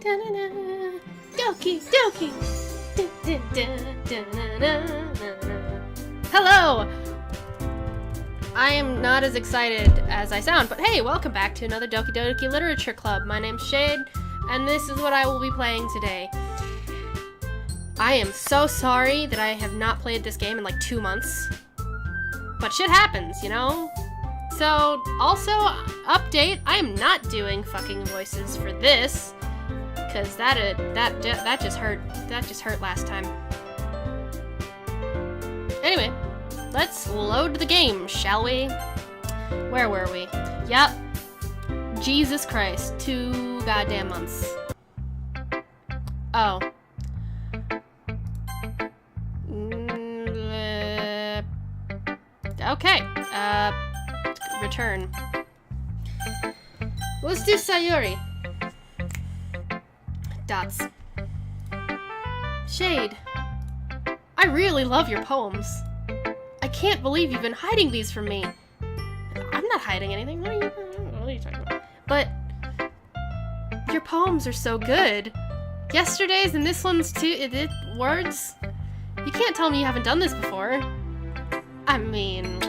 Doki Doki. Hello! I am not as excited as I sound, but hey, welcome back to another Doki Doki Literature Club. My name's Shade, and this is what I will be playing today. I am so sorry that I have not played this game in like 2 months. But shit happens, you know? So, also, update, I am not doing fucking voices for this, because that just hurt. That just hurt last time. Anyway, let's load the game, shall we? Where were we? Yep. Jesus Christ, 2 goddamn months. Oh. Okay, return. Let's do Sayuri. Dots. Shade. I really love your poems. I can't believe you've been hiding these from me. I'm not hiding anything. What are you talking about? But your poems are so good. Yesterday's and this one's too. Words? You can't tell me you haven't done this before. I mean...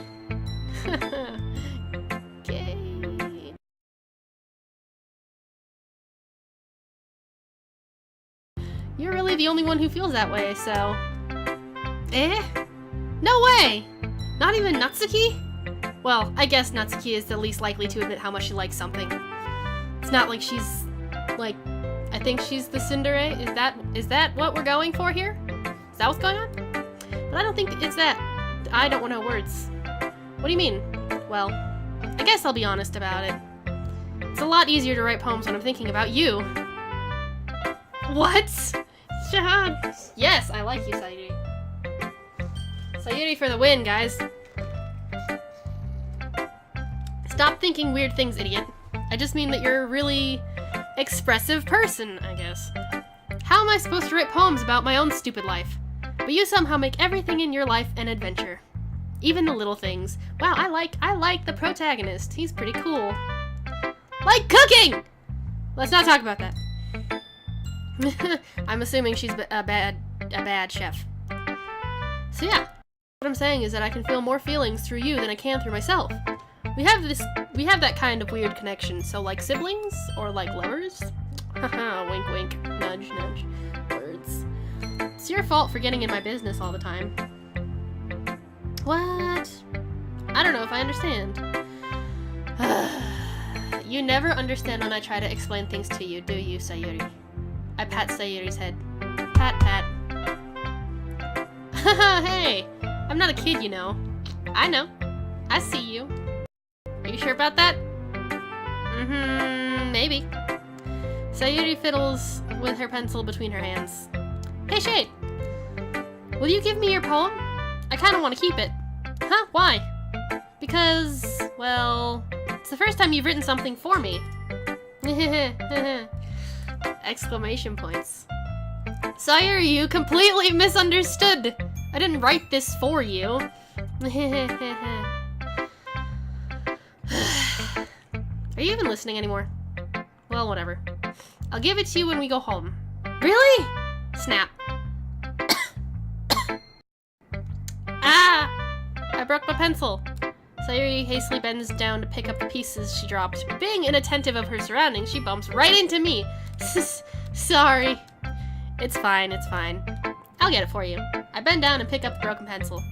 Gay. You're really the only one who feels that way, so... Eh? No way! Not even Natsuki? Well, I guess Natsuki is the least likely to admit how much she likes something. It's not like she's... like... I think she's the tsundere? Is that what we're going for here? Is that what's going on? But I don't think it's that. I don't know words. What do you mean? Well, I guess I'll be honest about it. It's a lot easier to write poems when I'm thinking about you. What? Shahad. Yes, I like you, Sayuri. Sayuri for the win, guys. Stop thinking weird things, idiot. I just mean that you're a really expressive person, I guess. How am I supposed to write poems about my own stupid life? But you somehow make everything in your life an adventure. Even the little things. Wow, I like the protagonist. He's pretty cool. Like cooking! Let's not talk about that. I'm assuming she's a bad chef. So yeah, what I'm saying is that I can feel more feelings through you than I can through myself. We have that kind of weird connection. So like siblings or like lovers? Haha, wink wink, nudge nudge. Words. It's your fault for getting in my business all the time. What? I don't know if I understand. You never understand when I try to explain things to you, do you, Sayuri? I pat Sayuri's head. Pat, pat. Haha, hey! I'm not a kid, you know. I know. I see you. Are you sure about that? Maybe. Sayuri fiddles with her pencil between her hands. Hey, Shade! Will you give me your poem? I kinda wanna keep it. Huh? Why? Because, well, it's the first time you've written something for me. Exclamation points. Sayuri, you completely misunderstood! I didn't write this for you. Are you even listening anymore? Well, whatever. I'll give it to you when we go home. Really? Snap. Ah! I broke my pencil. Sayuri hastily bends down to pick up the pieces she dropped. Being inattentive of her surroundings, she bumps right into me. Sorry. It's fine, it's fine. I'll get it for you. I bend down and pick up the broken pencil.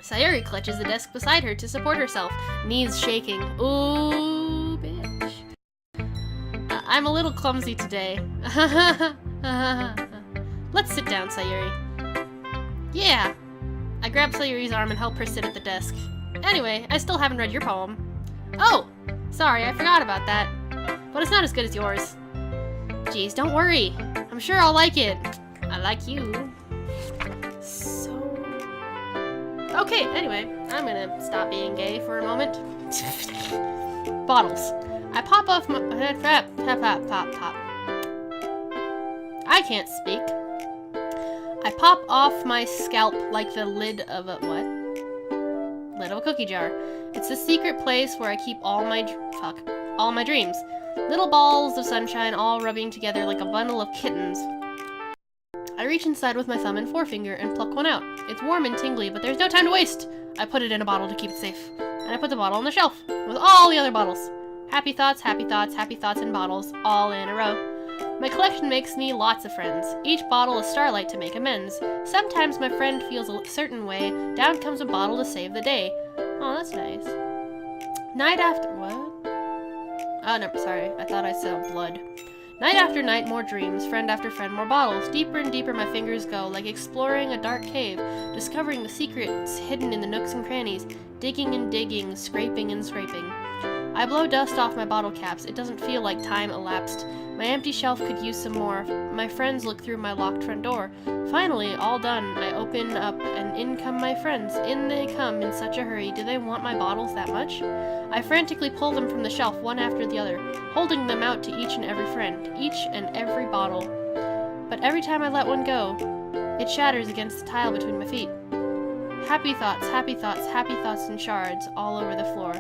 Sayuri clutches the desk beside her to support herself, knees shaking. Ooh, bitch. I'm a little clumsy today. Let's sit down, Sayuri. Yeah. I grab Sayuri's arm and help her sit at the desk. Anyway, I still haven't read your poem. Oh! Sorry, I forgot about that. But it's not as good as yours. Jeez, don't worry. I'm sure I'll like it. I like you. So... Okay, anyway, I'm gonna stop being gay for a moment. Bottles. I pop off my... Pop. I can't speak. I pop off my scalp like the lid of a... what? Lid of a cookie jar. It's a secret place where I keep all all my dreams. Little balls of sunshine all rubbing together like a bundle of kittens. I reach inside with my thumb and forefinger and pluck one out. It's warm and tingly, but there's no time to waste. I put it in a bottle to keep it safe. And I put the bottle on the shelf with all the other bottles. Happy thoughts, happy thoughts, happy thoughts in bottles, all in a row. My collection makes me lots of friends. Each bottle a starlight to make amends. Sometimes my friend feels a certain way. Down comes a bottle to save the day. Oh, that's nice. Night after... what? Oh, no, sorry. I thought I said blood. Night after night, more dreams. Friend after friend, more bottles. Deeper and deeper my fingers go, like exploring a dark cave, discovering the secrets hidden in the nooks and crannies, digging and digging, scraping and scraping. I blow dust off my bottle caps. It doesn't feel like time elapsed. My empty shelf could use some more. My friends look through my locked front door. Finally, all done, I open up and in come my friends. In they come in such a hurry. Do they want my bottles that much? I frantically pull them from the shelf, one after the other, holding them out to each and every friend, each and every bottle. But every time I let one go, it shatters against the tile between my feet. Happy thoughts, happy thoughts, happy thoughts in shards all over the floor.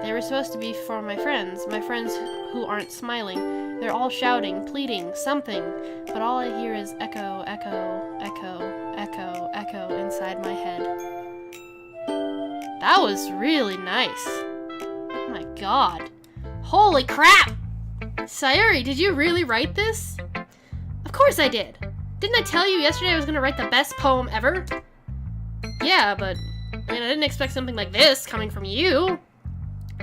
They were supposed to be for my friends who aren't smiling. They're all shouting, pleading, something, but all I hear is echo, echo, echo, echo, echo inside my head. That was really nice. Oh my god. Holy crap! Sayuri, did you really write this? Of course I did. Didn't I tell you yesterday I was gonna write the best poem ever? Yeah, but I didn't expect something like this coming from you.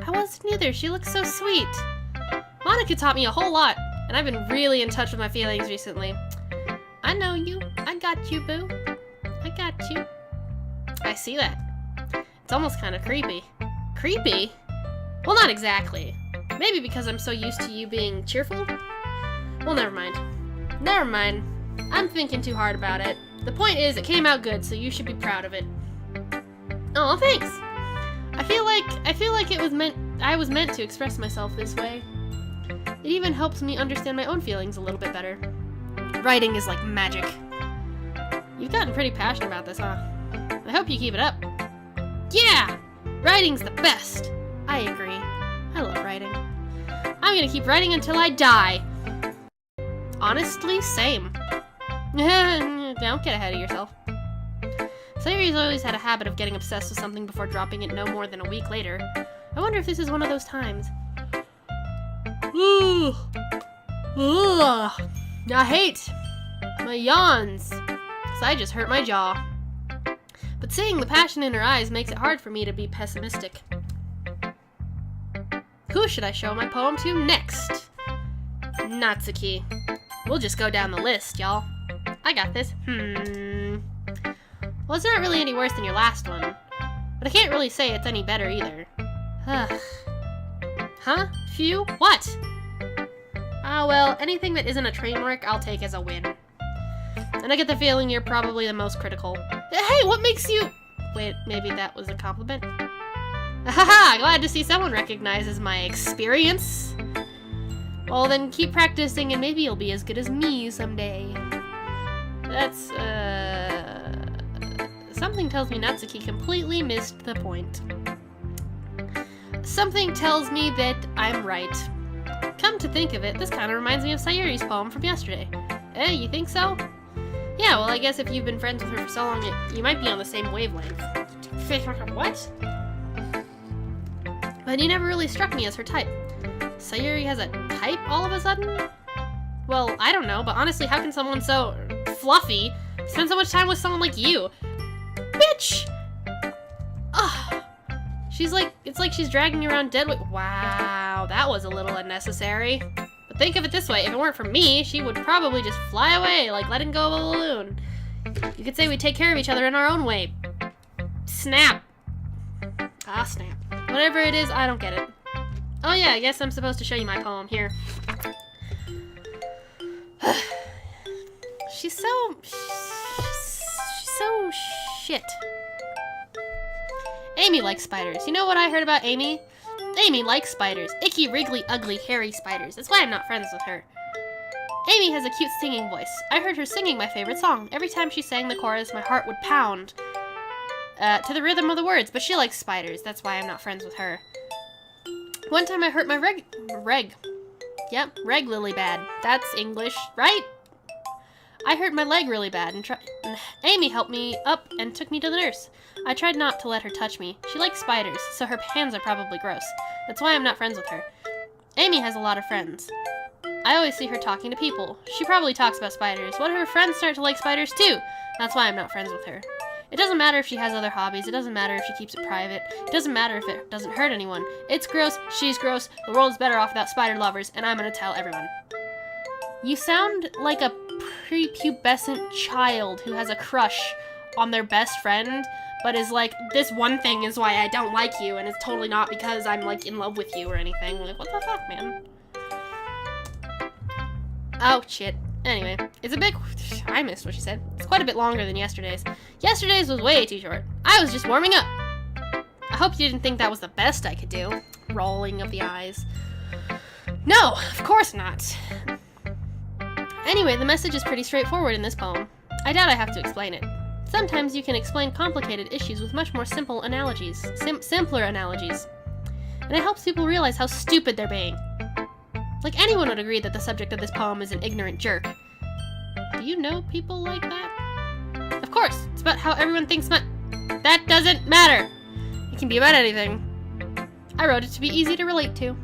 I wasn't either. She looks so sweet. Monica taught me a whole lot, and I've been really in touch with my feelings recently. I know you. I got you, boo. I got you. I see that. It's almost kind of creepy. Creepy? Well, not exactly. Maybe because I'm so used to you being cheerful? Well, never mind. Never mind. I'm thinking too hard about it. The point is, it came out good, so you should be proud of it. Oh, thanks. I feel like I was meant to express myself this way. It even helps me understand my own feelings a little bit better. Writing is like magic. You've gotten pretty passionate about this, huh? I hope you keep it up. Yeah! Writing's the best! I agree. I love writing. I'm gonna keep writing until I die. Honestly, same. Don't get ahead of yourself. Sayuri's always had a habit of getting obsessed with something before dropping it no more than a week later. I wonder if this is one of those times. Ooh. Ugh. I hate my yawns, 'cause I just hurt my jaw. But seeing the passion in her eyes makes it hard for me to be pessimistic. Who should I show my poem to next? Natsuki. We'll just go down the list, y'all. I got this. Well, it's not really any worse than your last one. But I can't really say it's any better either. Ugh. Huh? Phew? What? Well, anything that isn't a train wreck, I'll take as a win. And I get the feeling you're probably the most critical. Hey, what makes you... Wait, maybe that was a compliment? Haha, glad to see someone recognizes my experience. Well, then keep practicing and maybe you'll be as good as me someday. That's, Something tells me Natsuki completely missed the point. Something tells me that I'm right. Come to think of it, this kind of reminds me of Sayuri's poem from yesterday. You think so? Yeah, well, I guess if you've been friends with her for so long, you might be on the same wavelength. What? But you never really struck me as her type. Sayuri has a type all of a sudden? Well, I don't know, but honestly, how can someone so fluffy spend so much time with someone like you? Bitch! Ugh. It's like she's dragging you around dead weight. Wow, that was a little unnecessary. But think of it this way, if it weren't for me, she would probably just fly away, like letting go of a balloon. You could say we take care of each other in our own way. Snap. Ah, snap. Whatever it is, I don't get it. Oh yeah, I guess I'm supposed to show you my poem. Here. She's so shit. Amy likes spiders. You know what I heard about Amy? Amy likes spiders. Icky, wriggly, ugly, hairy spiders. That's why I'm not friends with her. Amy has a cute singing voice. I heard her singing my favorite song. Every time she sang the chorus, my heart would pound to the rhythm of the words, but she likes spiders. That's why I'm not friends with her. One time I hurt my reg. Yep, reg really bad. That's English, right? I hurt my leg really bad, and Amy helped me up and took me to the nurse. I tried not to let her touch me. She likes spiders, so her hands are probably gross. That's why I'm not friends with her. Amy has a lot of friends. I always see her talking to people. She probably talks about spiders. What if her friends start to like spiders too? That's why I'm not friends with her. It doesn't matter if she has other hobbies. It doesn't matter if she keeps it private. It doesn't matter if it doesn't hurt anyone. It's gross. She's gross. The world is better off without spider lovers, and I'm gonna tell everyone. You sound like a prepubescent child who has a crush on their best friend, but is like, this one thing is why I don't like you, and it's totally not because I'm, like, in love with you or anything. Like, what the fuck, man? Oh, shit. Anyway, it's a bit... I missed what she said. It's quite a bit longer than yesterday's. Yesterday's was way too short. I was just warming up. I hope you didn't think that was the best I could do. Rolling of the eyes. No, of course not. Anyway, the message is pretty straightforward in this poem. I doubt I have to explain it. Sometimes you can explain complicated issues with much more simple analogies. Simpler analogies. And it helps people realize how stupid they're being. Like, anyone would agree that the subject of this poem is an ignorant jerk. Do you know people like that? Of course, it's about how everyone thinks that doesn't matter! It can be about anything. I wrote it to be easy to relate to.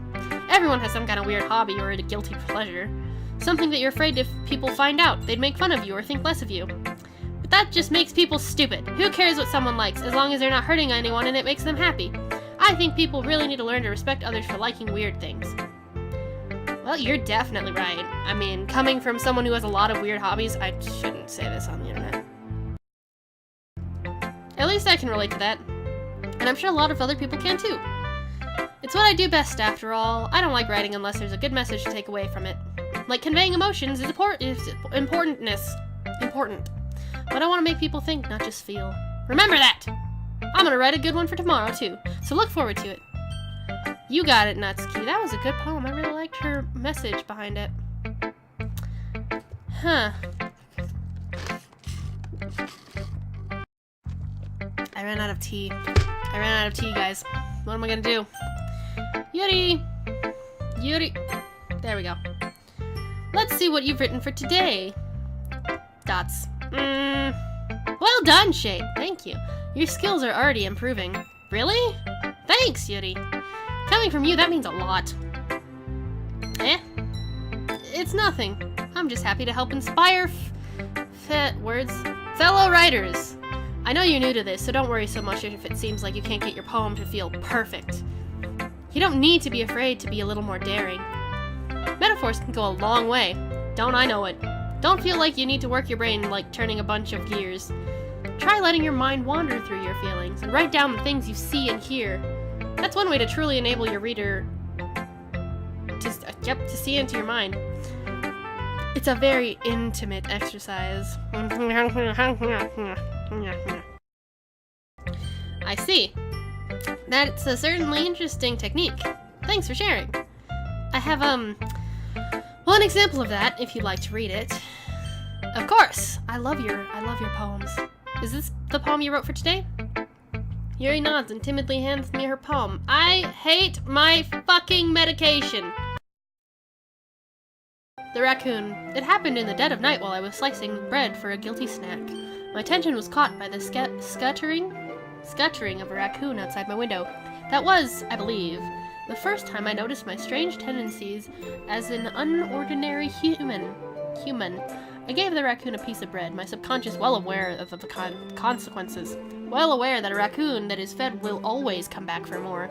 Everyone has some kind of weird hobby or a guilty pleasure. Something that you're afraid if people find out, they'd make fun of you or think less of you. But that just makes people stupid. Who cares what someone likes, as long as they're not hurting anyone and it makes them happy? I think people really need to learn to respect others for liking weird things. Well, you're definitely right. I mean, coming from someone who has a lot of weird hobbies, I shouldn't say this on the internet. At least I can relate to that. And I'm sure a lot of other people can too. It's what I do best, after all. I don't like writing unless there's a good message to take away from it. Like, conveying emotions is important. But I want to make people think, not just feel. Remember that! I'm gonna write a good one for tomorrow, too. So look forward to it. You got it, Natsuki. That was a good poem. I really liked her message behind it. Huh. I ran out of tea. Guys. What am I gonna do? Yuri! There we go. Let's see what you've written for today. Dots. Well done, Shay. Thank you. Your skills are already improving. Really? Thanks, Yuri. Coming from you, that means a lot. It's nothing. I'm just happy to help inspire fellow writers. I know you're new to this, so don't worry so much if it seems like you can't get your poem to feel perfect. You don't need to be afraid to be a little more daring. Metaphors can go a long way. Don't I know it? Don't feel like you need to work your brain like turning a bunch of gears. Try letting your mind wander through your feelings and write down the things you see and hear. That's one way to truly enable your reader to see into your mind. It's a very intimate exercise. I see. That's a certainly interesting technique. Thanks for sharing. I have, one example of that, if you'd like to read it. Of course! I love your poems. Is this the poem you wrote for today? Yuri nods and timidly hands me her poem. I hate my fucking medication! The raccoon. It happened in the dead of night while I was slicing bread for a guilty snack. My attention was caught by the scuttering of a raccoon outside my window. That was, I believe, the first time I noticed my strange tendencies as an unordinary human. I gave the raccoon a piece of bread, my subconscious well aware of the consequences. Well aware that a raccoon that is fed will always come back for more.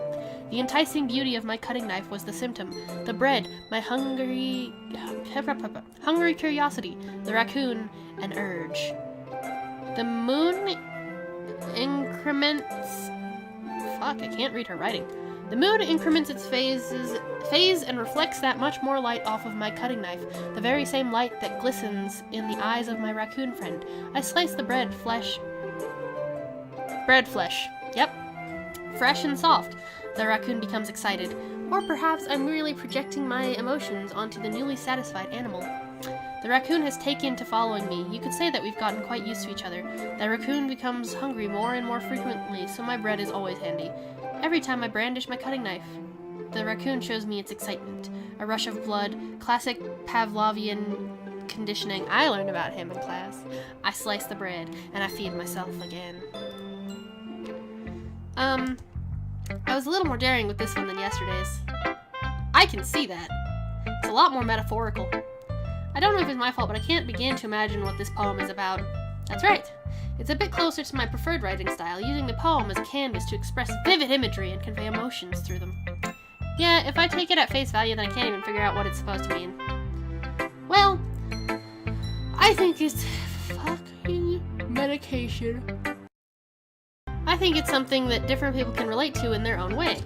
The enticing beauty of my cutting knife was the symptom. The bread, my hungry curiosity. The raccoon, an urge. The moon increments... Fuck, I can't read her writing. The moon increments its phase and reflects that much more light off of my cutting knife, the very same light that glistens in the eyes of my raccoon friend. I slice the bread flesh. Yep. Fresh and soft. The raccoon becomes excited. Or perhaps I'm really projecting my emotions onto the newly satisfied animal. The raccoon has taken to following me. You could say that we've gotten quite used to each other. The raccoon becomes hungry more and more frequently, so my bread is always handy. Every time I brandish my cutting knife. The raccoon shows me its excitement. A rush of blood, classic Pavlovian conditioning. I learned about him in class. I slice the bread, and I feed myself again. I was a little more daring with this one than yesterday's. I can see that. It's a lot more metaphorical. I don't know if it's my fault, but I can't begin to imagine what this poem is about. That's right. It's a bit closer to my preferred writing style, using the poem as a canvas to express vivid imagery and convey emotions through them. Yeah, if I take it at face value, then I can't even figure out what it's supposed to mean. Well, I think it's fucking medication. I think it's something that different people can relate to in their own way.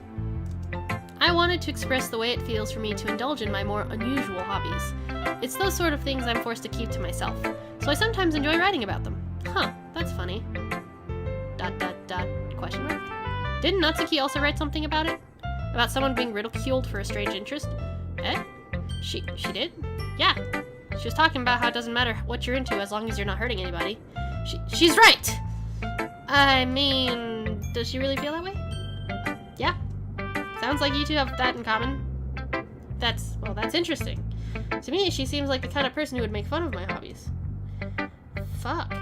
I wanted to express the way it feels for me to indulge in my more unusual hobbies. It's those sort of things I'm forced to keep to myself, so I sometimes enjoy writing about them. Huh, that's funny. ... question mark? Didn't Natsuki also write something about it? About someone being ridiculed for a strange interest? Eh? She did? Yeah. She was talking about how it doesn't matter what you're into as long as you're not hurting anybody. She's right! I mean, does she really feel that way? Yeah. Sounds like you two have that in common. That's interesting. To me, she seems like the kind of person who would make fun of my hobbies. Fuck.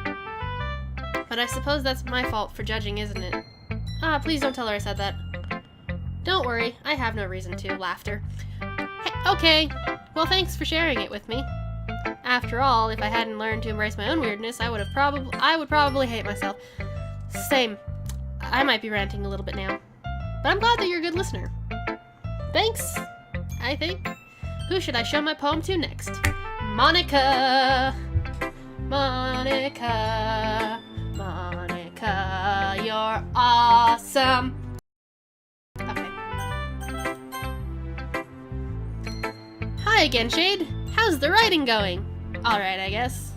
But I suppose that's my fault for judging, isn't it? Ah, please don't tell her I said that. Don't worry, I have no reason to. Laughter. Hey, okay. Well, thanks for sharing it with me. After all, if I hadn't learned to embrace my own weirdness, I would probably hate myself. Same. I might be ranting a little bit now. But I'm glad that you're a good listener. Thanks, I think. Who should I show my poem to next? Monica! Monica! Monica, you're awesome! Okay. Hi again, Shade. How's the writing going? Alright, I guess.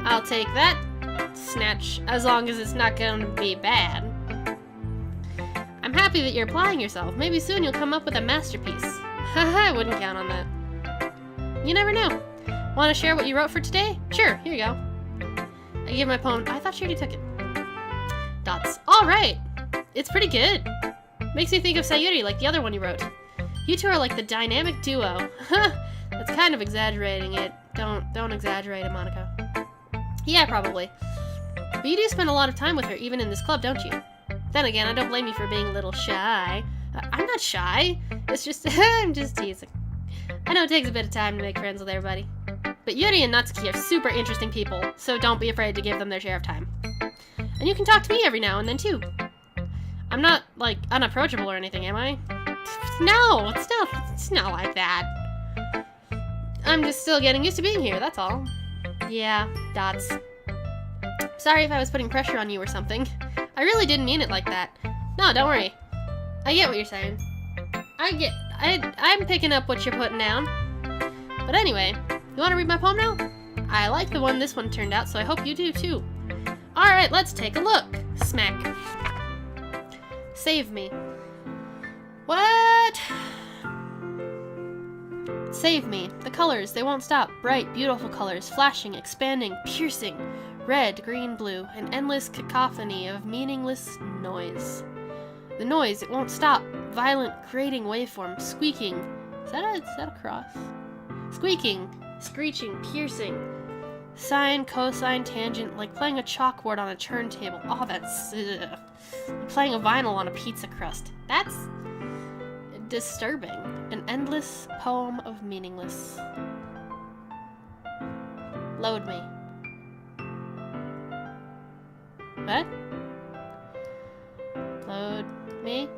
I'll take that. Snatch, as long as it's not gonna be bad. I'm happy that you're applying yourself. Maybe soon you'll come up with a masterpiece. Haha, I wouldn't count on that. You never know. Want to share what you wrote for today? Sure, here you go. I give my poem. I thought she already took it. Dots. Alright! It's pretty good. Makes me think of Sayuri, like the other one you wrote. You two are like the dynamic duo. That's kind of exaggerating it. Don't exaggerate it, Monica. Yeah, probably. But you do spend a lot of time with her, even in this club, don't you? Then again, I don't blame you for being a little shy. I'm not shy. It's just, I'm just teasing. I know it takes a bit of time to make friends with everybody. But Yuri and Natsuki are super interesting people, so don't be afraid to give them their share of time. And you can talk to me every now and then, too. I'm not, like, unapproachable or anything, am I? No, it's not like that. I'm just still getting used to being here, that's all. Yeah, Dots. Sorry if I was putting pressure on you or something. I really didn't mean it like that. No, don't worry. I get what you're saying. I'm picking up what you're putting down. But anyway, you want to read my poem now? I like the one this one turned out, so I hope you do too. Alright, let's take a look. Smack. Save me. What? Save me. The colors, they won't stop. Bright, beautiful colors, flashing, expanding, piercing. Red, green, blue, an endless cacophony of meaningless noise. The noise, it won't stop. Violent, grating waveform, squeaking. Is that a cross? Squeaking, screeching, piercing. Sine, cosine, tangent, like playing a chalkboard on a turntable. Oh, that's... Ugh. Like playing a vinyl on a pizza crust. That's... disturbing. An endless poem of meaningless. Load me. What? Load me?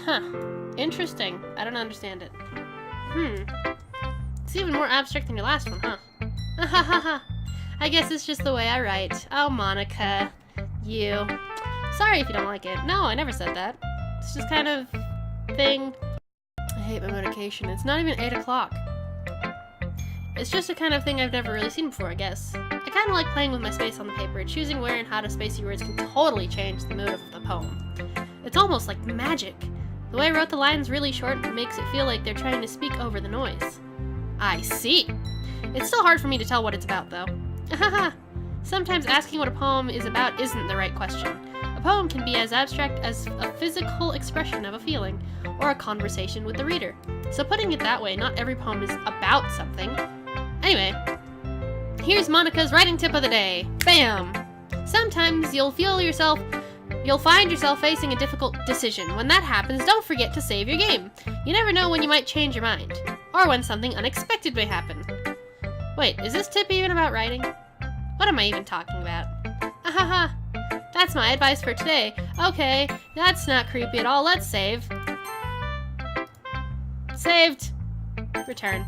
Huh. Interesting. I don't understand it. It's even more abstract than your last one, huh? Ha. I guess it's just the way I write. Oh, Monica. You. Sorry if you don't like it. No, I never said that. It's just kind of thing. I hate my medication. It's not even 8 o'clock. It's just a kind of thing I've never really seen before, I guess. I kind of like playing with my space on the paper. Choosing where and how to space your words can totally change the mood of the poem. It's almost like magic. The way I wrote the lines really short makes it feel like they're trying to speak over the noise. I see. It's still hard for me to tell what it's about, though. Haha. Sometimes asking what a poem is about isn't the right question. A poem can be as abstract as a physical expression of a feeling, or a conversation with the reader. So putting it that way, not every poem is about something. Anyway, here's Monica's writing tip of the day. Bam! Sometimes you'll find yourself facing a difficult decision. When that happens, don't forget to save your game. You never know when you might change your mind, or when something unexpected may happen. Wait, is this tip even about writing? What am I even talking about? Ahaha, that's my advice for today. Okay, that's not creepy at all. Let's save. Saved. Return.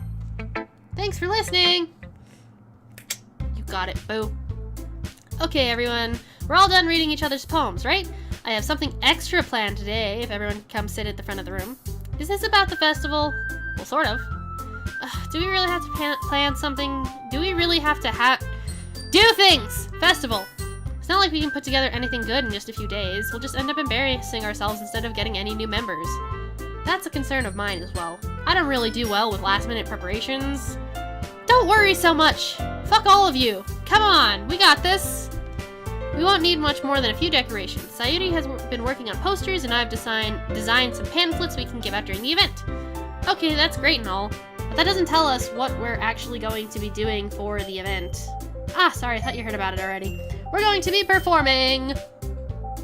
Thanks for listening. You got it, boo. Okay, everyone. We're all done reading each other's poems, right? I have something extra planned today if everyone can come sit at the front of the room. Is this about the festival? Well, sort of. Do we really have to plan something? Do we really have to do things? Festival. It's not like we can put together anything good in just a few days. We'll just end up embarrassing ourselves instead of getting any new members. That's a concern of mine as well. I don't really do well with last-minute preparations. Don't worry so much. Fuck all of you. Come on, we got this. We won't need much more than a few decorations. Sayuri has been working on posters, and I've designed some pamphlets we can give out during the event. Okay, that's great and all, but that doesn't tell us what we're actually going to be doing for the event. Ah, sorry, I thought you heard about it already. We're going to be performing.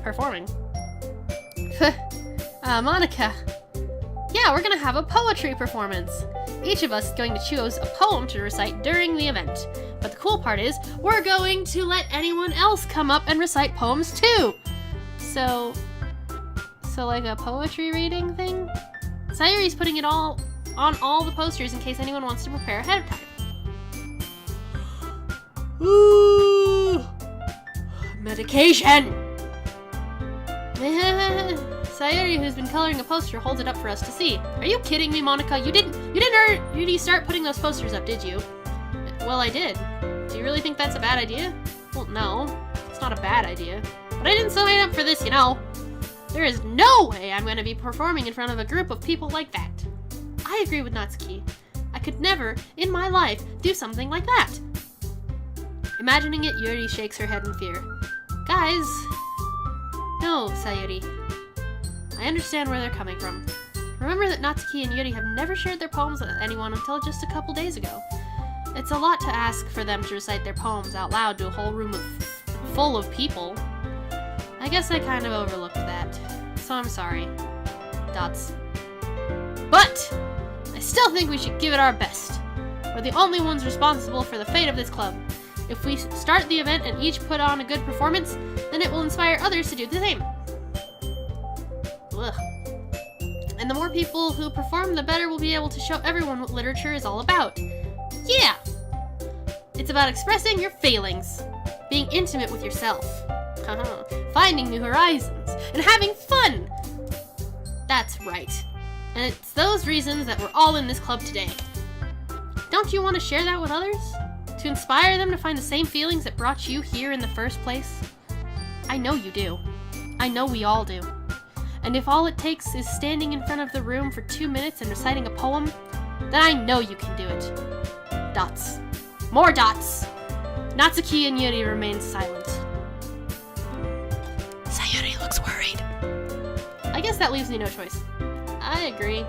Performing? Monica. Yeah, we're gonna have a poetry performance. Each of us is going to choose a poem to recite during the event. But the cool part is, we're going to let anyone else come up and recite poems too. So like a poetry reading thing? Sayuri's putting it all on all the posters in case anyone wants to prepare ahead of time. Ooh! Medication! Sayuri, who's been coloring a poster, holds it up for us to see. Are you kidding me, Monica? You didn't already start putting those posters up, did you? Well, I did. Do you really think that's a bad idea? Well, no. It's not a bad idea. But I didn't sign up for this, you know. There is no way I'm going to be performing in front of a group of people like that. I agree with Natsuki. I could never, in my life, do something like that. Imagining it, Yuri shakes her head in fear. Guys. No, Sayuri. I understand where they're coming from. Remember that Natsuki and Yuri have never shared their poems with anyone until just a couple days ago. It's a lot to ask for them to recite their poems out loud to a whole room full of people. I guess I kind of overlooked that, so I'm sorry. Dots. But I still think we should give it our best. We're the only ones responsible for the fate of this club. If we start the event and each put on a good performance, then it will inspire others to do the same. Ugh. And the more people who perform, the better we'll be able to show everyone what literature is all about. Yeah! It's about expressing your feelings, being intimate with yourself, finding new horizons, and having fun! That's right. And it's those reasons that we're all in this club today. Don't you want to share that with others? To inspire them to find the same feelings that brought you here in the first place? I know you do. I know we all do. And if all it takes is standing in front of the room for 2 minutes and reciting a poem, then I know you can do it. Dots. More dots! Natsuki and Yuri remain silent. Sayuri looks worried. I guess that leaves me no choice. I agree.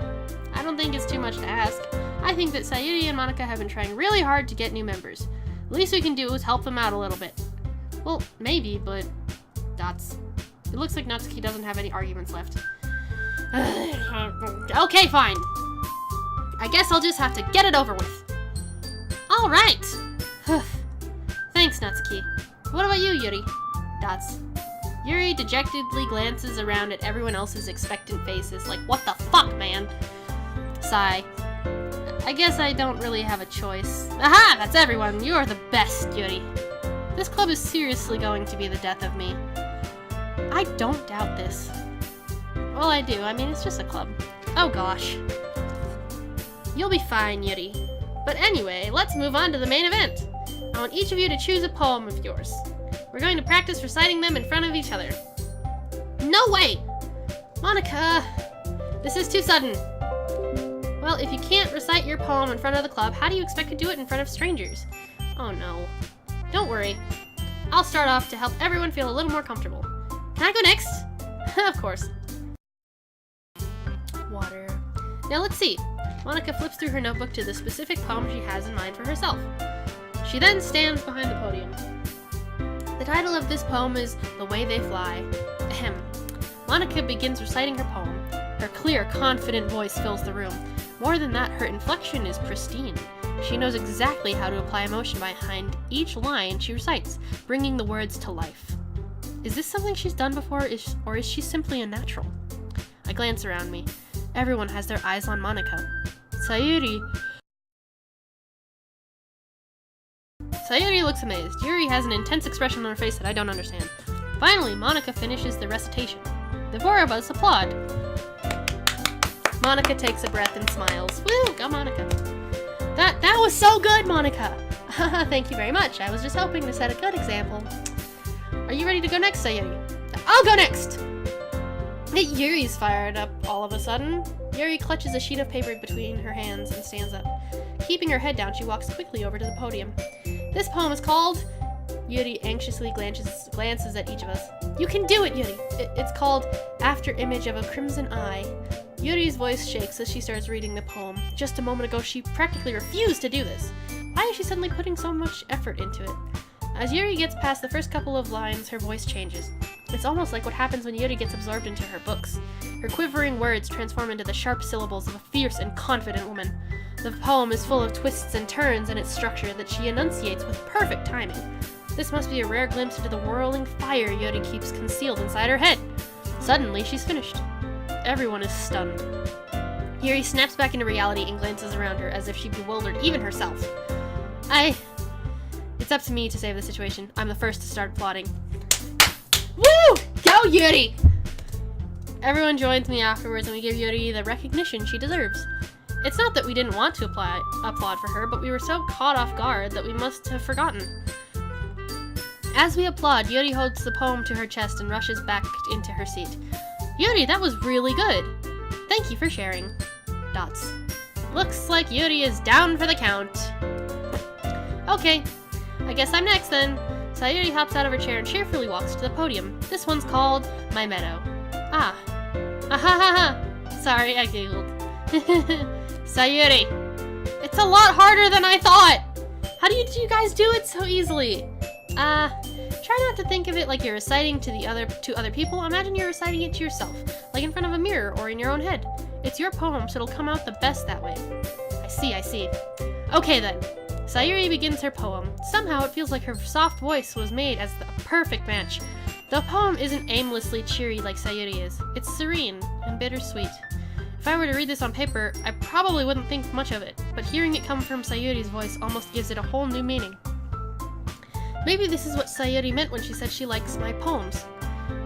I don't think it's too much to ask. I think that Sayuri and Monica have been trying really hard to get new members. The least we can do is help them out a little bit. Well, maybe, but... Dots. It looks like Natsuki doesn't have any arguments left. Okay, fine. I guess I'll just have to get it over with. Alright! Thanks, Natsuki. What about you, Yuri? Dots. Yuri dejectedly glances around at everyone else's expectant faces, like, what the fuck, man? Sigh. I guess I don't really have a choice. Aha! That's everyone! You are the best, Yuri. This club is seriously going to be the death of me. I don't doubt this. Well, I do. I mean, it's just a club. Oh, gosh. You'll be fine, Yuri. But anyway, let's move on to the main event. I want each of you to choose a poem of yours. We're going to practice reciting them in front of each other. No way! Monica! This is too sudden. Well, if you can't recite your poem in front of the club, how do you expect to do it in front of strangers? Oh no. Don't worry. I'll start off to help everyone feel a little more comfortable. Can I go next? Of course. Water. Now let's see. Monika flips through her notebook to the specific poem she has in mind for herself. She then stands behind the podium. The title of this poem is The Way They Fly. Ahem. Monika begins reciting her poem. Her clear, confident voice fills the room. More than that, her inflection is pristine. She knows exactly how to apply emotion behind each line she recites, bringing the words to life. Is this something she's done before, or is she simply a natural? I glance around me. Everyone has their eyes on Monika. Sayuri looks amazed. Yuri has an intense expression on her face that I don't understand. Finally, Monika finishes the recitation. The four of us applaud. Monika takes a breath and smiles. Woo! Go Monika. That was so good, Monika! Thank you very much. I was just hoping to set a good example. Are you ready to go next, Sayuri? I'll go next! Yuri's fired up all of a sudden. Yuri clutches a sheet of paper between her hands and stands up. Keeping her head down, she walks quickly over to the podium. This poem is called... Yuri anxiously glances at each of us. You can do it, Yuri! It's called After Image of a Crimson Eye. Yuri's voice shakes as she starts reading the poem. Just a moment ago, she practically refused to do this. Why is she suddenly putting so much effort into it? As Yuri gets past the first couple of lines, her voice changes. It's almost like what happens when Yuri gets absorbed into her books. Her quivering words transform into the sharp syllables of a fierce and confident woman. The poem is full of twists and turns in its structure that she enunciates with perfect timing. This must be a rare glimpse into the whirling fire Yuri keeps concealed inside her head. Suddenly, she's finished. Everyone is stunned. Yuri snaps back into reality and glances around her as if she bewildered even herself. It's up to me to save the situation. I'm the first to start applauding. Woo! Go, Yuri! Everyone joins me afterwards and we give Yuri the recognition she deserves. It's not that we didn't want to applaud for her, but we were so caught off guard that we must have forgotten. As we applaud, Yuri holds the poem to her chest and rushes back into her seat. Yuri, that was really good. Thank you for sharing. Dots. Looks like Yuri is down for the count. Okay, I guess I'm next then. Sayuri hops out of her chair and cheerfully walks to the podium. This one's called My Meadow. Ah. Ahahaha. Sorry, I giggled. Sayuri. It's a lot harder than I thought. How do you guys do it so easily? Try not to think of it like you're reciting to other people. Imagine you're reciting it to yourself, like in front of a mirror or in your own head. It's your poem, so it'll come out the best that way. I see. Okay then. Sayuri begins her poem. Somehow it feels like her soft voice was made as the perfect match. The poem isn't aimlessly cheery like Sayuri is. It's serene and bittersweet. If I were to read this on paper, I probably wouldn't think much of it, but hearing it come from Sayuri's voice almost gives it a whole new meaning. Maybe this is what Sayuri meant when she said she likes my poems.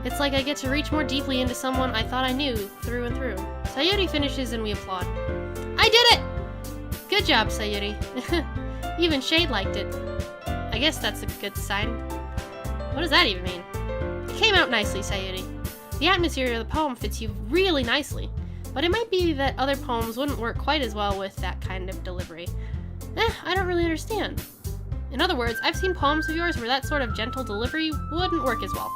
It's like I get to reach more deeply into someone I thought I knew through and through. Sayuri finishes and we applaud. I did it! Good job, Sayuri. Even Shade liked it. I guess that's a good sign. What does that even mean? It came out nicely, Sayuri. The atmosphere of the poem fits you really nicely, but it might be that other poems wouldn't work quite as well with that kind of delivery. I don't really understand. In other words, I've seen poems of yours where that sort of gentle delivery wouldn't work as well.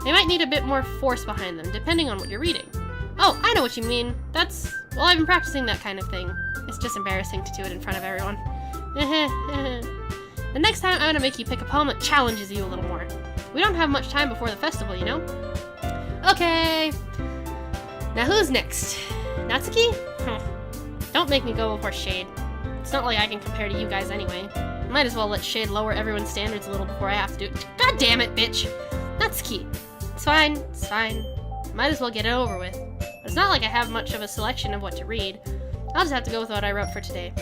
They might need a bit more force behind them, depending on what you're reading. Oh, I know what you mean. Well, I've been practicing that kind of thing. It's just embarrassing to do it in front of everyone. The next time, I'm gonna make you pick a poem that challenges you a little more. We don't have much time before the festival, you know? Okay. Now who's next? Natsuki? Don't make me go before Shade. It's not like I can compare to you guys anyway. Might as well let Shade lower everyone's standards a little before I have to do it. God damn it, bitch! Natsuki. It's fine. Might as well get it over with. It's not like I have much of a selection of what to read. I'll just have to go with what I wrote for today.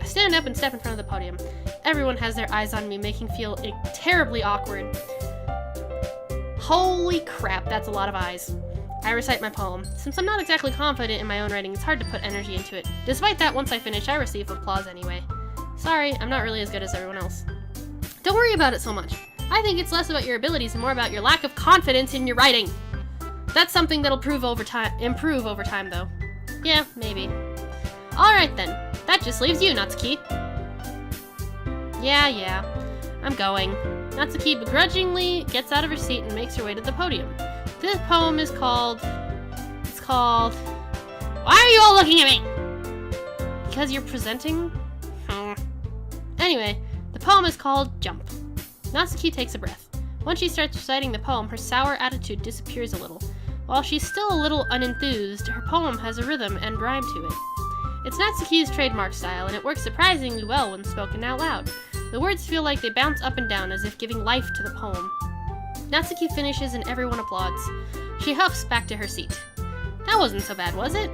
I stand up and step in front of the podium. Everyone has their eyes on me, making me feel terribly awkward. Holy crap, that's a lot of eyes. I recite my poem. Since I'm not exactly confident in my own writing, it's hard to put energy into it. Despite that, once I finish, I receive applause anyway. Sorry, I'm not really as good as everyone else. Don't worry about it so much. I think it's less about your abilities and more about your lack of confidence in your writing. That's something that'll improve over time, though. Yeah, maybe. Alright then. That just leaves you, Natsuki. Yeah. I'm going. Natsuki begrudgingly gets out of her seat and makes her way to the podium. This poem is called... It's called... Why are you all looking at me? Because you're presenting? Anyway, the poem is called Jump. Natsuki takes a breath. Once she starts reciting the poem, her sour attitude disappears a little. While she's still a little unenthused, her poem has a rhythm and rhyme to it. It's Natsuki's trademark style, and it works surprisingly well when spoken out loud. The words feel like they bounce up and down as if giving life to the poem. Natsuki finishes and everyone applauds. She huffs back to her seat. That wasn't so bad, was it?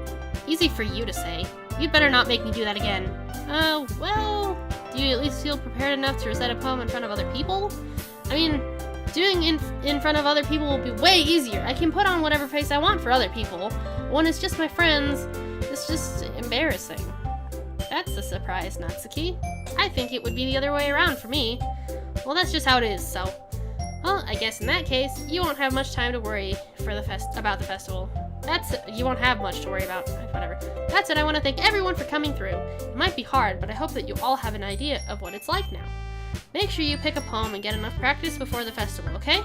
Easy for you to say. You'd better not make me do that again. Well, do you at least feel prepared enough to recite a poem in front of other people? I mean, doing in front of other people will be way easier. I can put on whatever face I want for other people. When it's just my friends, it's just embarrassing. That's a surprise, Natsuki. I think it would be the other way around for me. Well, that's just how it is, so... Well, I guess in that case, you won't have much time to worry for about the festival. You won't have much to worry about. Whatever. That's it. I want to thank everyone for coming through. It might be hard, but I hope that you all have an idea of what it's like now. Make sure you pick a poem and get enough practice before the festival, okay?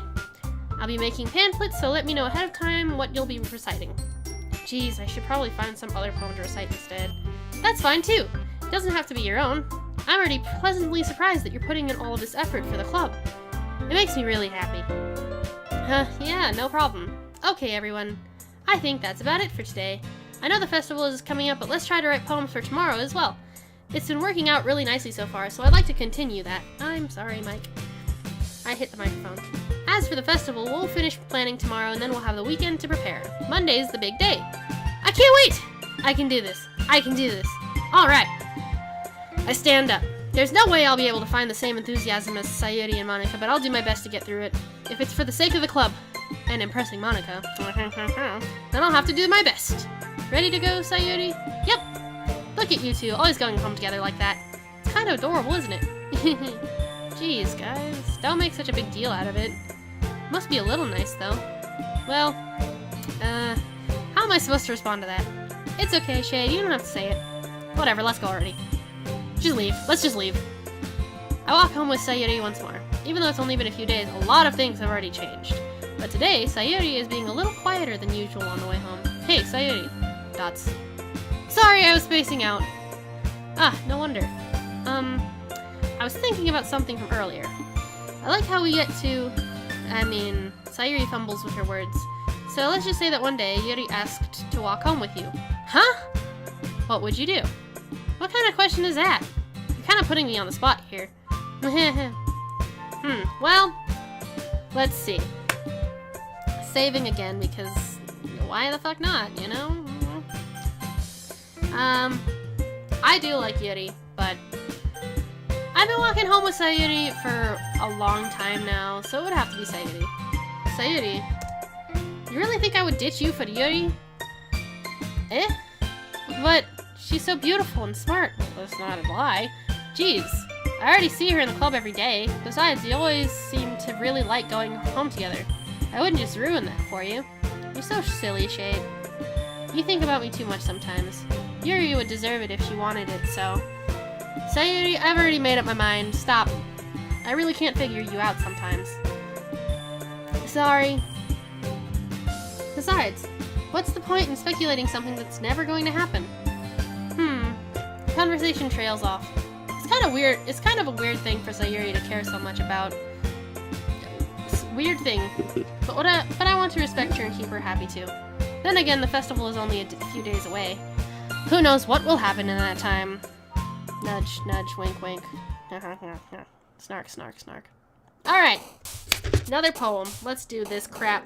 I'll be making pamphlets, so let me know ahead of time what you'll be reciting. Geez, I should probably find some other poem to recite instead. That's fine, too. It doesn't have to be your own. I'm already pleasantly surprised that you're putting in all of this effort for the club. It makes me really happy. Yeah, no problem. Okay, everyone. I think that's about it for today. I know the festival is coming up, but let's try to write poems for tomorrow as well. It's been working out really nicely so far, so I'd like to continue that. I'm sorry, Mike. I hit the microphone. As for the festival, we'll finish planning tomorrow, and then we'll have the weekend to prepare. Monday's the big day. I can't wait! I can do this. I can do this. Alright. I stand up. There's no way I'll be able to find the same enthusiasm as Sayuri and Monica, but I'll do my best to get through it. If it's for the sake of the club, and impressing Monica, then I'll have to do my best. Ready to go, Sayuri? Yep. Look at you two, always going home together like that. It's kind of adorable, isn't it? Jeez, guys, don't make such a big deal out of it. Must be a little nice, though. Well, how am I supposed to respond to that? It's okay, Shay, you don't have to say it. Whatever, let's go already. Just leave. Let's just leave. I walk home with Sayuri once more. Even though it's only been a few days, a lot of things have already changed. But today, Sayuri is being a little quieter than usual on the way home. Hey, Sayuri. Dots. Sorry, I was spacing out. Ah, no wonder. I was thinking about something from earlier. I like how we get to... Sayuri fumbles with her words. So let's just say that one day, Yuri asked to walk home with you. Huh? What would you do? What kind of question is that? You're kind of putting me on the spot here. Well, let's see. Saving again, because why the fuck not, you know? I do like Yuri, but I've been walking home with Sayuri for a long time now, so it would have to be Sayuri. Sayuri, you really think I would ditch you for Yuri? Eh? But she's so beautiful and smart. Well, that's not a lie. Jeez, I already see her in the club every day. Besides, you always seem to really like going home together. I wouldn't just ruin that for you. You're so silly, Shade. You think about me too much sometimes. Yuri would deserve it if she wanted it, so... Sayuri, I've already made up my mind. Stop. I really can't figure you out sometimes. Sorry. Besides, what's the point in speculating something that's never going to happen? Conversation trails off. It's kind of weird. It's kind of a weird thing for Sayuri to care so much about. It's a weird thing. But I want to respect her and keep her happy too. Then again, the festival is only a few days away. Who knows what will happen in that time? Nudge, nudge, wink, wink. Snark, snark, snark. Alright. Another poem. Let's do this crap.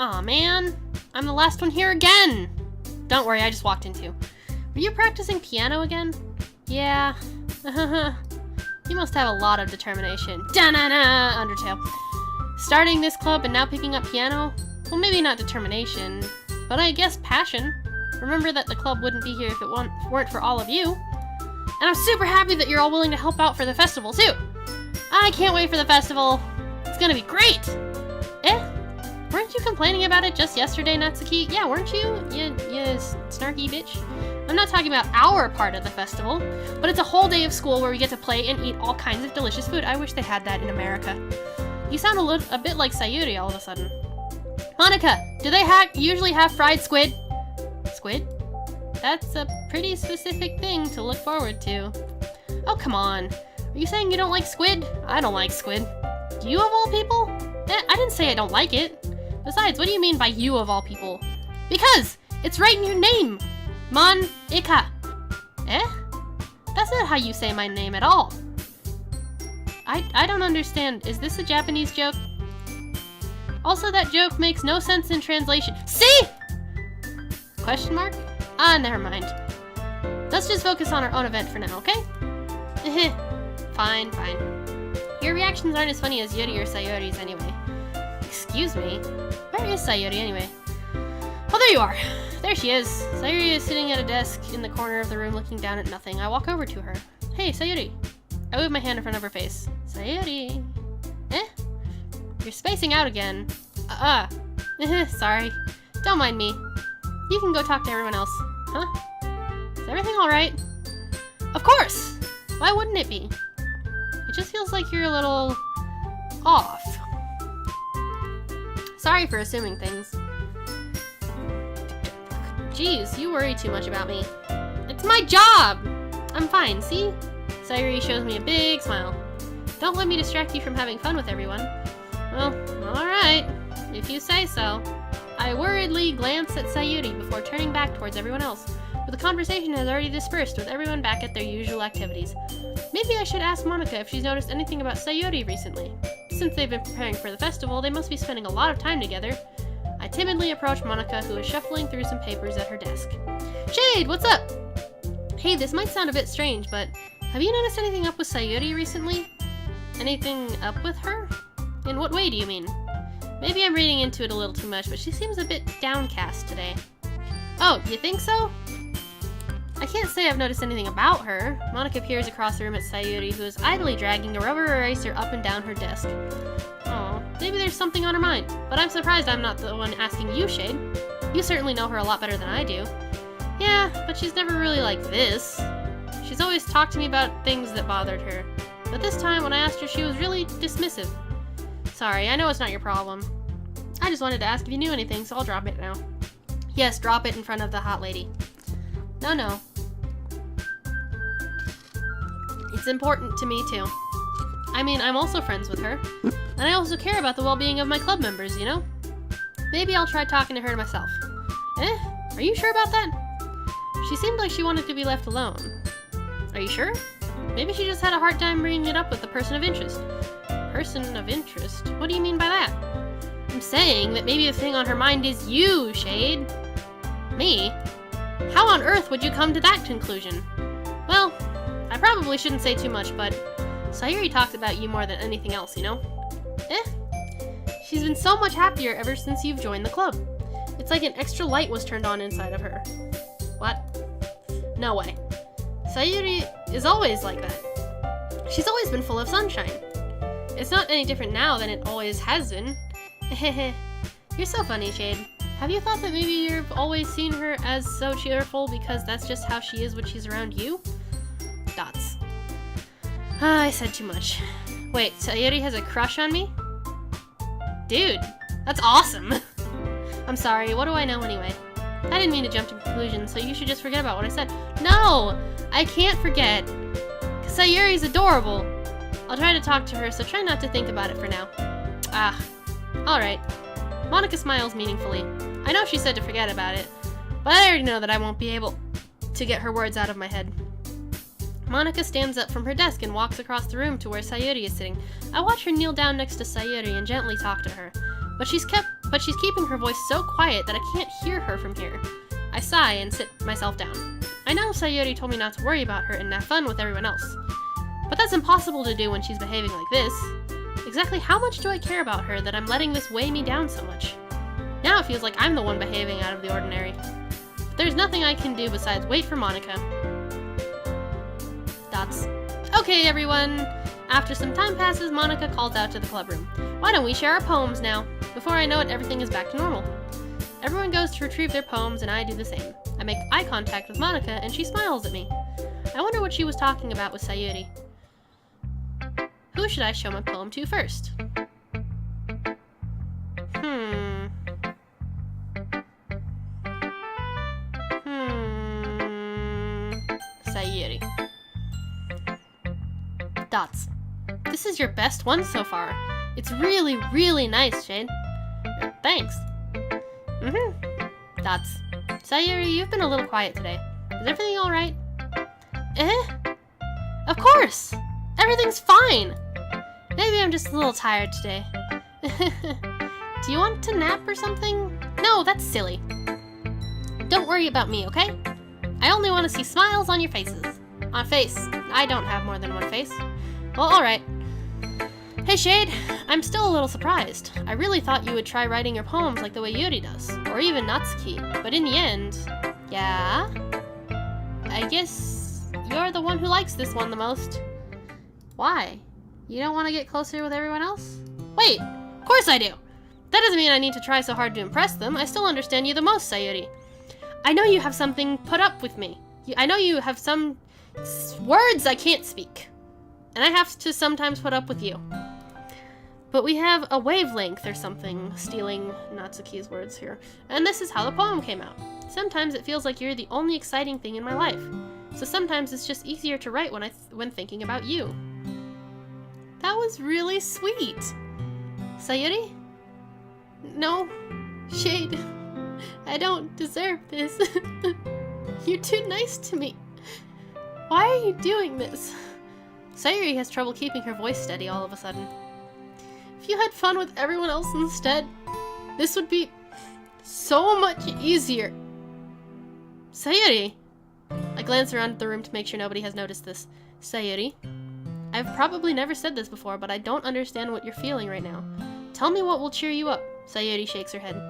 Aw, man. I'm the last one here again. Don't worry, I just walked in too. Were you practicing piano again? Yeah. You must have a lot of determination. Da-na-na, Undertale. Starting this club and now picking up piano? Well, maybe not determination, but I guess passion. Remember that the club wouldn't be here if it weren't for all of you. And I'm super happy that you're all willing to help out for the festival, too. I can't wait for the festival. It's It's gonna be great! Eh? Weren't you complaining about it just yesterday, Natsuki? Yeah, weren't you? You snarky bitch. I'm not talking about our part of the festival, but it's a whole day of school where we get to play and eat all kinds of delicious food. I wish they had that in America. You sound a bit like Sayuri all of a sudden. Monica, do they usually have fried squid? Squid? That's a pretty specific thing to look forward to. Oh, come on. Are you saying you don't like squid? I don't like squid. Do you of all people? I didn't say I don't like it. Besides, what do you mean by you of all people? Because it's right in your name. Mon-ika. Eh? That's not how you say my name at all. I don't understand. Is this a Japanese joke? Also, that joke makes no sense in translation. See? Question mark? Ah, never mind. Let's just focus on our own event for now, okay? Fine. Your reactions aren't as funny as Yuri or Sayori's anyway. Excuse me? Where is Sayori anyway? Oh, there you are. There she is. Sayori is sitting at a desk in the corner of the room looking down at nothing. I walk over to her. Hey, Sayori. I wave my hand in front of her face. Sayori. Eh? You're spacing out again. Sorry. Don't mind me. You can go talk to everyone else. Huh? Is everything alright? Of course! Why wouldn't it be? It just feels like you're a little off. Sorry for assuming things. Jeez, you worry too much about me. It's my job! I'm fine, see? Sayuri shows me a big smile. Don't let me distract you from having fun with everyone. Well, alright. If you say so. I worriedly glance at Sayuri before turning back towards everyone else, but the conversation has already dispersed with everyone back at their usual activities. Maybe I should ask Monica if she's noticed anything about Sayuri recently. Since they've been preparing for the festival, they must be spending a lot of time together. I timidly approach Monica, who is shuffling through some papers at her desk. Shade, what's up? Hey, this might sound a bit strange, but have you noticed anything up with Sayuri recently? Anything up with her? In what way do you mean? Maybe I'm reading into it a little too much, but she seems a bit downcast today. Oh, you think so? I can't say I've noticed anything about her. Monica peers across the room at Sayuri, who is idly dragging a rubber eraser up and down her desk. Oh, maybe there's something on her mind, but I'm surprised I'm not the one asking you, Shade. You certainly know her a lot better than I do. Yeah, but she's never really like this. She's always talked to me about things that bothered her, but this time when I asked her, she was really dismissive. Sorry, I know it's not your problem. I just wanted to ask if you knew anything, so I'll drop it now. Yes, drop it in front of the hot lady. No. It's important to me, too. I mean, I'm also friends with her. And I also care about the well-being of my club members, you know? Maybe I'll try talking to her myself. Eh? Are you sure about that? She seemed like she wanted to be left alone. Are you sure? Maybe she just had a hard time bringing it up with the person of interest. Person of interest? What do you mean by that? I'm saying that maybe the thing on her mind is you, Shade. Me? How on earth would you come to that conclusion? Well, I probably shouldn't say too much, but Sayuri talks about you more than anything else, you know? She's been so much happier ever since you've joined the club. It's like an extra light was turned on inside of her. What? No way. Sayuri is always like that. She's always been full of sunshine. It's not any different now than it always has been. You're so funny, Shade. Have you thought that maybe you've always seen her as so cheerful because that's just how she is when she's around you? Dots. I said too much. Wait, Sayuri has a crush on me? Dude, that's awesome! I'm sorry, what do I know anyway? I didn't mean to jump to conclusions, so you should just forget about what I said. No! I can't forget! Cause Sayuri's adorable! I'll try to talk to her, so try not to think about it for now. Alright. Monica smiles meaningfully. I know she said to forget about it, but I already know that I won't be able to get her words out of my head. Monica stands up from her desk and walks across the room to where Sayuri is sitting. I watch her kneel down next to Sayuri and gently talk to her, but she's keeping her voice so quiet that I can't hear her from here. I sigh and sit myself down. I know Sayuri told me not to worry about her and have fun with everyone else, but that's impossible to do when she's behaving like this. Exactly how much do I care about her that I'm letting this weigh me down so much? Now it feels like I'm the one behaving out of the ordinary. But there's nothing I can do besides wait for Monica. Dots. Okay, everyone. After some time passes, Monica calls out to the club room. Why don't we share our poems now? Before I know it, everything is back to normal. Everyone goes to retrieve their poems, and I do the same. I make eye contact with Monica, and she smiles at me. I wonder what she was talking about with Sayuri. Who should I show my poem to first? Sayuri. Dots. This is your best one so far. It's really, really nice, Shane. Thanks. Dots. Sayuri, you've been a little quiet today. Is everything alright? Of course! Everything's fine! Maybe I'm just a little tired today. Do you want to nap or something? No, that's silly. Don't worry about me, okay? I only want to see smiles on your faces. On face. I don't have more than one face. Well, alright. Hey Shade, I'm still a little surprised. I really thought you would try writing your poems like the way Yuri does, or even Natsuki, but in the end, yeah? I guess you're the one who likes this one the most. Why? You don't want to get closer with everyone else? Wait, of course I do! That doesn't mean I need to try so hard to impress them. I still understand you the most, Sayuri. I know you have something put up with me. I know you have some words I can't speak. And I have to sometimes put up with you. But we have a wavelength or something, stealing Natsuki's words here. And this is how the poem came out. Sometimes it feels like you're the only exciting thing in my life. So sometimes it's just easier to write when thinking about you. That was really sweet. Sayuri? No. Shade. I don't deserve this. You're too nice to me. Why are you doing this? Sayuri has trouble keeping her voice steady all of a sudden. If you had fun with everyone else instead, this would be so much easier. Sayuri! I glance around the room to make sure nobody has noticed this. Sayuri? I've probably never said this before, but I don't understand what you're feeling right now. Tell me what will cheer you up. Sayuri shakes her head.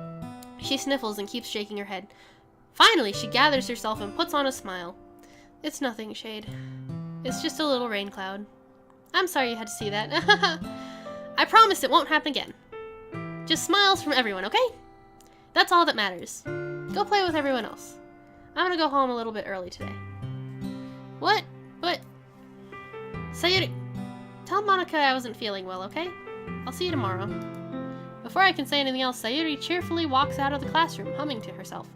She sniffles and keeps shaking her head. Finally, she gathers herself and puts on a smile. It's nothing, Shade. It's just a little rain cloud. I'm sorry you had to see that. I promise it won't happen again. Just smiles from everyone, okay? That's all that matters. Go play with everyone else. I'm gonna go home a little bit early today. What? But... Sayuri... Tell Monica I wasn't feeling well, okay? I'll see you tomorrow. Before I can say anything else, Sayuri cheerfully walks out of the classroom, humming to herself.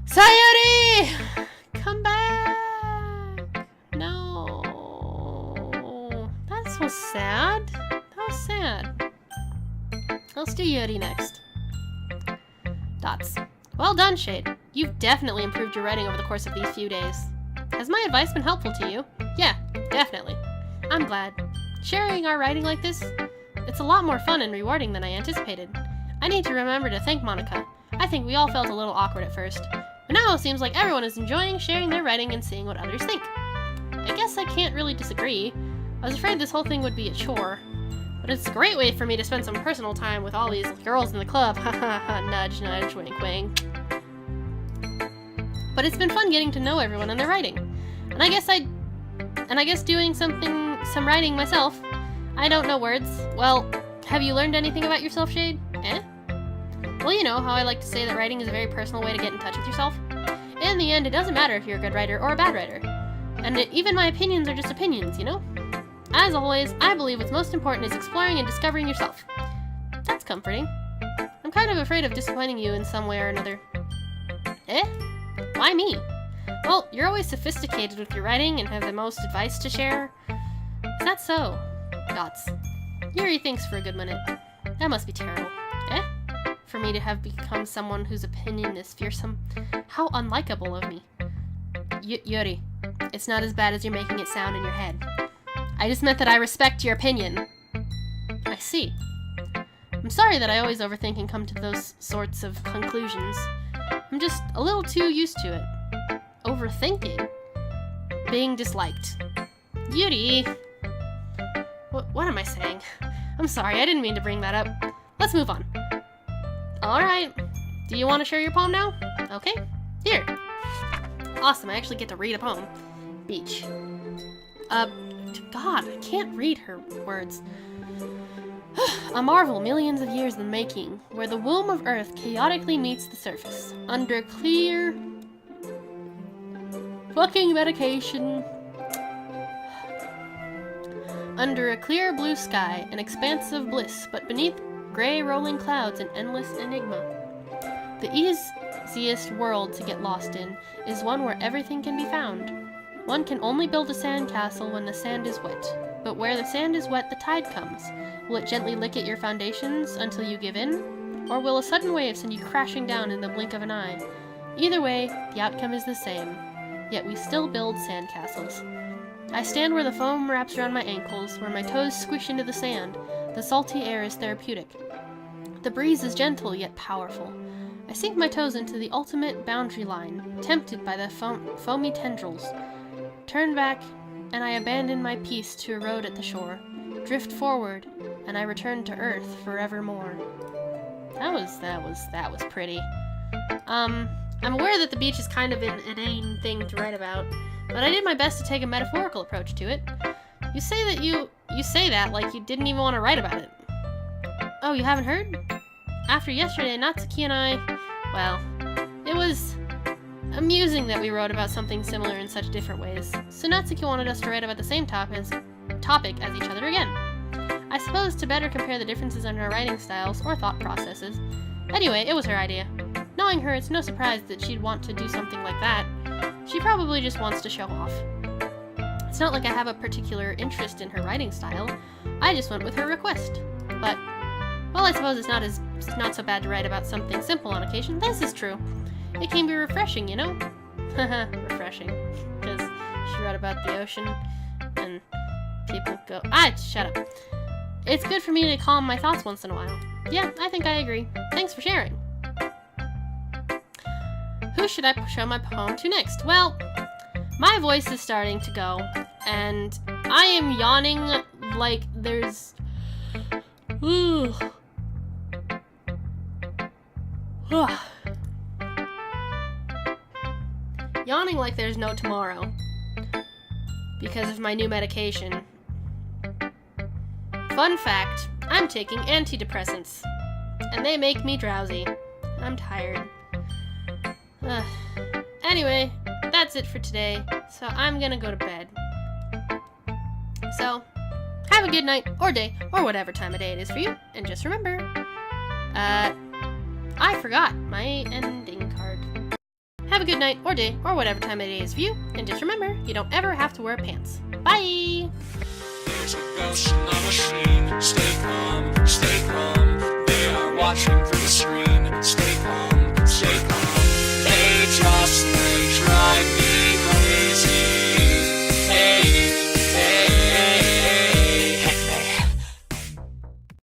Sayuri! Come back! No. That was sad. That was sad. Let's do Yuri next. Dots. Well done, Shade. You've definitely improved your writing over the course of these few days. Has my advice been helpful to you? Yeah, definitely. I'm glad. Sharing our writing like this, it's a lot more fun and rewarding than I anticipated. I need to remember to thank Monica. I think we all felt a little awkward at first, but now it seems like everyone is enjoying sharing their writing and seeing what others think. I guess I can't really disagree. I was afraid this whole thing would be a chore, but it's a great way for me to spend some personal time with all these girls in the club. Nudge, nudge, wink, wink. But it's been fun getting to know everyone and their writing. And I guess doing some writing myself. I don't know words. Well, have you learned anything about yourself, Shade? Well, you know how I like to say that writing is a very personal way to get in touch with yourself. In the end, it doesn't matter if you're a good writer or a bad writer. And even my opinions are just opinions, you know? As always, I believe what's most important is exploring and discovering yourself. That's comforting. I'm kind of afraid of disappointing you in some way or another. Why me? Well, you're always sophisticated with your writing and have the most advice to share. Is that so? Dots. Yuri thinks for a good minute. That must be terrible. For me to have become someone whose opinion is fearsome. How unlikable of me. Yuri, it's not as bad as you're making it sound in your head. I just meant that I respect your opinion. I see. I'm sorry that I always overthink and come to those sorts of conclusions. I'm just a little too used to it. Overthinking? Being disliked. Yuri! What am I saying? I'm sorry, I didn't mean to bring that up. Let's move on. Alright. Do you want to share your poem now? Okay. Here. Awesome, I actually get to read a poem. Beach. God, I can't read her words. A marvel millions of years in the making, where the womb of Earth chaotically meets the surface, under clear... fucking medication. Under a clear blue sky, an expanse of bliss, but beneath gray rolling clouds, an endless enigma. The easiest world to get lost in is one where everything can be found. One can only build a sandcastle when the sand is wet. But where the sand is wet, the tide comes. Will it gently lick at your foundations until you give in? Or will a sudden wave send you crashing down in the blink of an eye? Either way, the outcome is the same. Yet we still build sandcastles. I stand where the foam wraps around my ankles, where my toes squish into the sand. The salty air is therapeutic. The breeze is gentle yet powerful. I sink my toes into the ultimate boundary line, tempted by the foamy tendrils. Turn back, and I abandon my peace to erode at the shore. Drift forward, and I return to Earth forevermore. That was pretty. I'm aware that the beach is kind of an inane thing to write about, but I did my best to take a metaphorical approach to it. You say that like you didn't even want to write about it. Oh, you haven't heard? After yesterday, Natsuki and I, well, it was amusing that we wrote about something similar in such different ways. So Natsuki wanted us to write about the same topic as each other again. I suppose to better compare the differences in our writing styles or thought processes. Anyway, it was her idea. Knowing her, it's no surprise that she'd want to do something like that. She probably just wants to show off. It's not like I have a particular interest in her writing style. I just went with her request. But, well, I suppose it's not so bad to write about something simple on occasion. This is true. It can be refreshing, you know? Haha, refreshing. Because she wrote about the ocean, and people go, shut up. It's good for me to calm my thoughts once in a while. Yeah, I think I agree. Thanks for sharing. Who should I show my poem to next? Well, my voice is starting to go, and I am yawning like there's... Yawning like there's no tomorrow because of my new medication. Fun fact, I'm taking antidepressants, and they make me drowsy. I'm tired. Anyway, that's it for today, so I'm gonna go to bed. So, have a good night, or day, or whatever time of day it is for you, and just remember, I forgot my ending card. Have a good night, or day, or whatever time of day is for you, and just remember, you don't ever have to wear pants. Bye! There's a ghost in the machine. Stay calm, they are watching through the screen.